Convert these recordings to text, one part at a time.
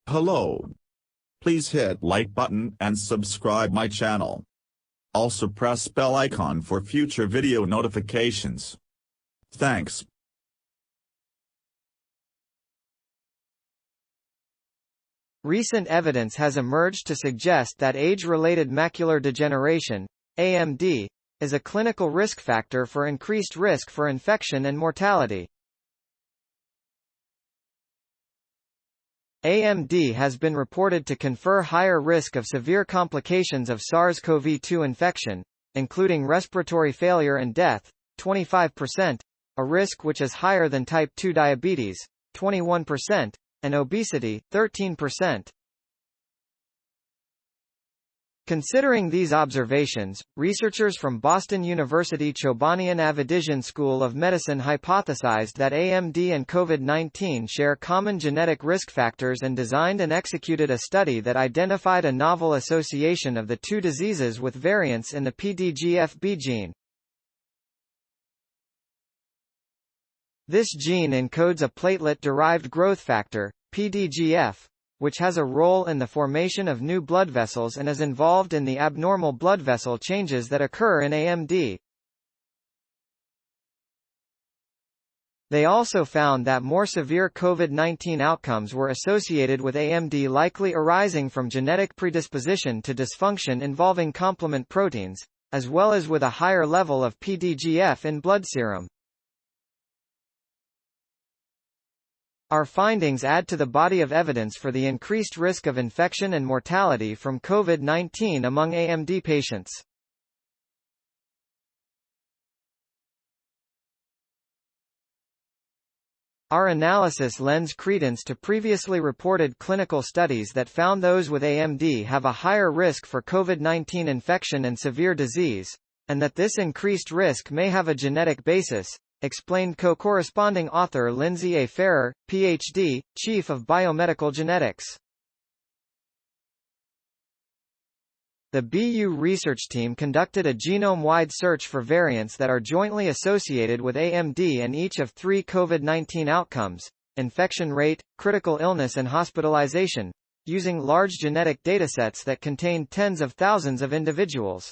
Hello. Please hit like button and subscribe my channel. Also press bell icon for future video notifications. Thanks. Recent evidence has emerged to suggest that age-related macular degeneration, AMD, is a clinical risk factor for increased risk for infection and mortality. AMD has been reported to confer higher risk of severe complications of SARS-CoV-2 infection, including respiratory failure and death, 25%, a risk which is higher than type 2 diabetes, 21%, and obesity, 13%. Considering these observations, researchers from Boston University Chobanian Avedisian School of Medicine hypothesized that AMD and COVID-19 share common genetic risk factors and designed and executed a study that identified a novel association of the two diseases with variants in the PDGFB gene. This gene encodes a platelet-derived growth factor, PDGF, which has a role in the formation of new blood vessels and is involved in the abnormal blood vessel changes that occur in AMD. They also found that more severe COVID-19 outcomes were associated with AMD likely arising from genetic predisposition to dysfunction involving complement proteins, as well as with a higher level of PDGF in blood serum. Our findings add to the body of evidence for the increased risk of infection and mortality from COVID-19 among AMD patients. Our analysis lends credence to previously reported clinical studies that found those with AMD have a higher risk for COVID-19 infection and severe disease, and that this increased risk may have a genetic basis, explained co-corresponding author Lindsay A. Ferrer, Ph.D., Chief of Biomedical Genetics. The BU research team conducted a genome-wide search for variants that are jointly associated with AMD and each of three COVID-19 outcomes: infection rate, critical illness and hospitalization, using large genetic datasets that contained tens of thousands of individuals.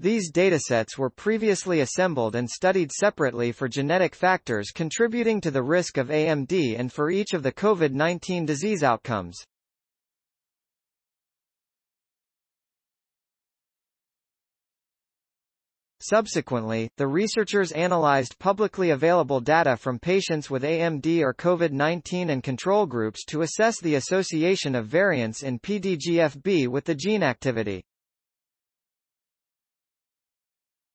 These datasets were previously assembled and studied separately for genetic factors contributing to the risk of AMD and for each of the COVID-19 disease outcomes. Subsequently, the researchers analyzed publicly available data from patients with AMD or COVID-19 and control groups to assess the association of variants in PDGFB with the gene activity.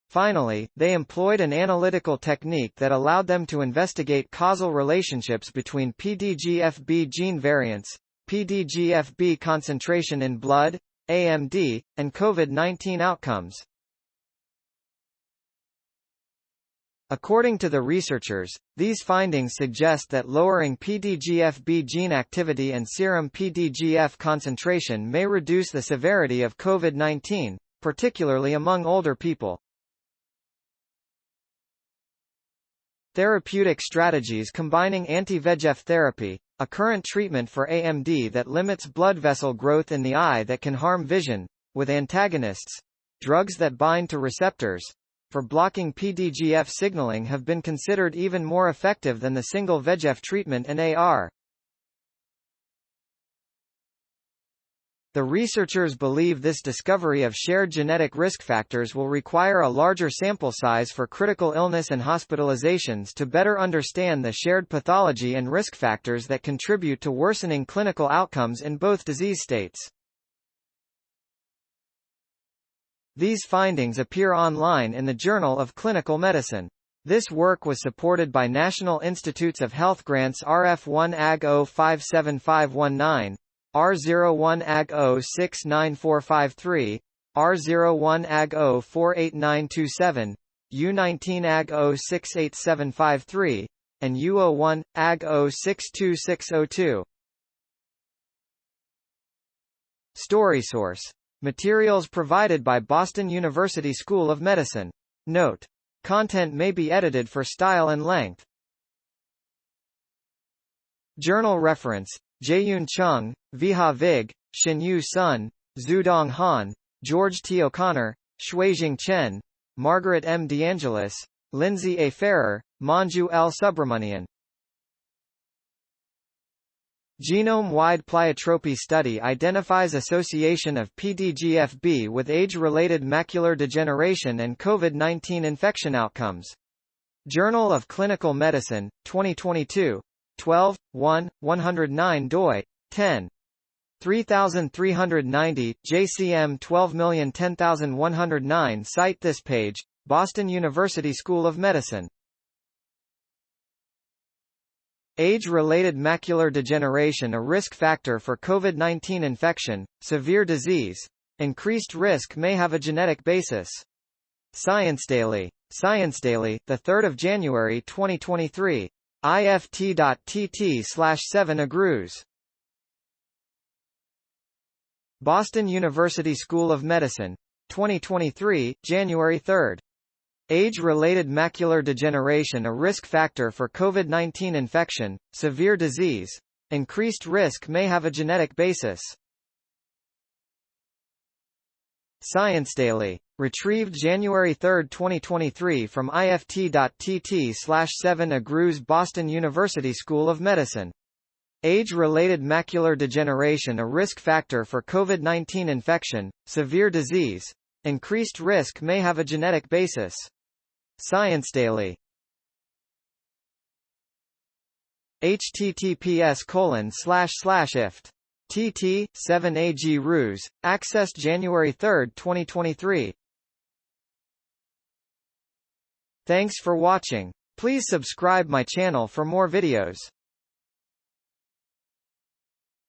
Finally, they employed an analytical technique that allowed them to investigate causal relationships between PDGFB gene variants, PDGFB concentration in blood, AMD, and COVID-19 outcomes. According to the researchers, these findings suggest that lowering PDGFB gene activity and serum PDGF concentration may reduce the severity of COVID-19, particularly among older people. Therapeutic strategies combining anti-VEGF therapy, a current treatment for AMD that limits blood vessel growth in the eye that can harm vision, with antagonists, drugs that bind to receptors, for blocking PDGF signaling have been considered even more effective than the single VEGF treatment and AR. The researchers believe this discovery of shared genetic risk factors will require a larger sample size for critical illness and hospitalizations to better understand the shared pathology and risk factors that contribute to worsening clinical outcomes in both disease states. These findings appear online in the Journal of Clinical Medicine. This work was supported by National Institutes of Health grants RF1 AG 057519, R01 AG 069453, R01 AG 048927, U19 AG 068753, and U01 AG 062602. Story source. Materials provided by Boston University School of Medicine. Note: content may be edited for style and length. Journal reference: Jaeyun Chung, Viha Vig, Xinyu Sun, Zudong Han, George T. O'Connor, Shuijing Chen, Margaret M. DeAngelis, Lindsay A. Ferrer, Manju L. Subramanian. Genome-wide pleiotropy study identifies association of PDGFB with age-related macular degeneration and COVID-19 infection outcomes. Journal of Clinical Medicine, 2022. 12, 1, 109 doi, 10. 3390, JCM 12010109. Cite this page, Boston University School of Medicine. Age-related macular degeneration a risk factor for COVID-19 infection, severe disease. Increased risk may have a genetic basis. Science Daily, the 3rd of January 2023. ift.tt/7agrus. Boston University School of Medicine. 2023, January 3. Age-related macular degeneration a risk factor for COVID-19 infection, severe disease. Increased risk may have a genetic basis. Science Daily. Retrieved January 3, 2023 from ift.tt/7agrus. Boston University School of Medicine. Age-related macular degeneration a risk factor for COVID-19 infection, severe disease. Increased risk may have a genetic basis. Science Daily. https://ift.tt/7agrus, accessed January 3, 2023. Thanks for watching. Please subscribe my channel for more videos.